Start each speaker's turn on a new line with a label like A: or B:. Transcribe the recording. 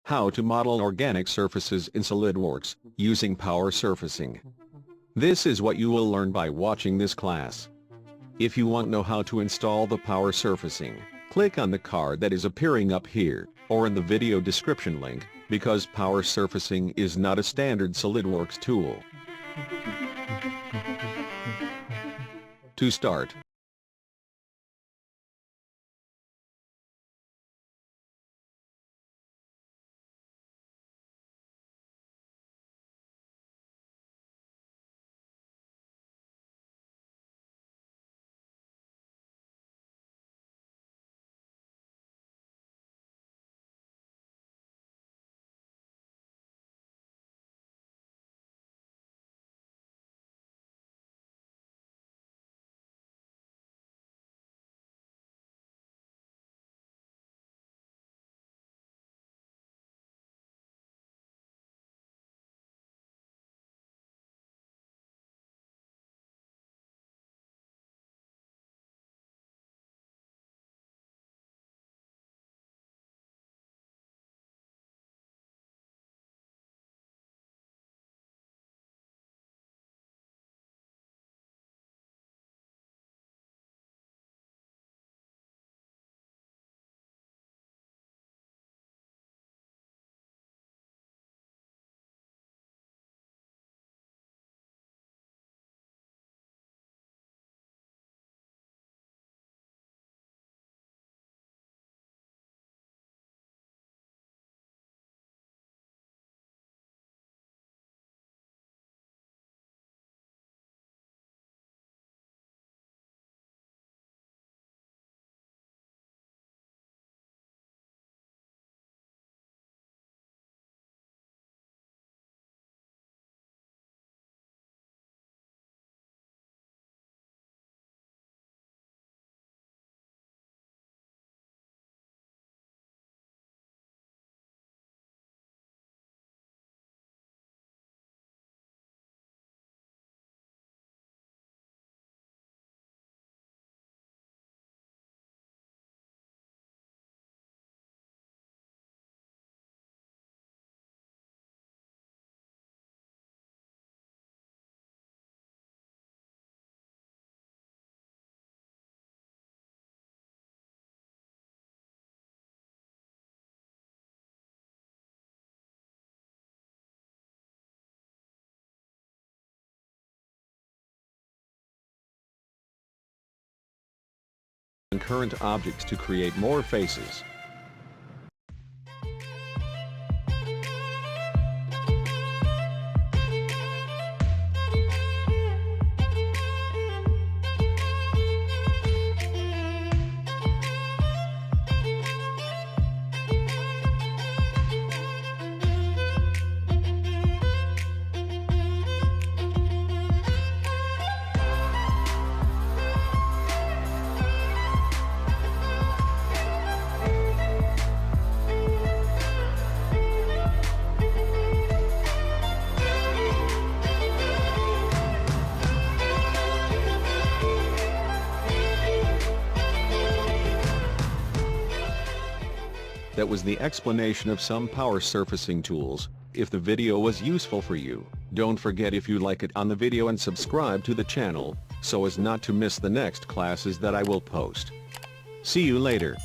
A: How to model organic surfaces in SolidWorks, using power surfacing. This is what you will learn by watching this class. If you want to know how to install the power surfacing, click on the card that is appearing up here, or in the video description link, because power surfacing is not a standard SolidWorks tool. To start, current objects to create more faces. That was the explanation of some power surfacing tools. If the video was useful for you, don't forget if you like it on the video and subscribe to the channel, so as not to miss the next classes that I will post. See you later.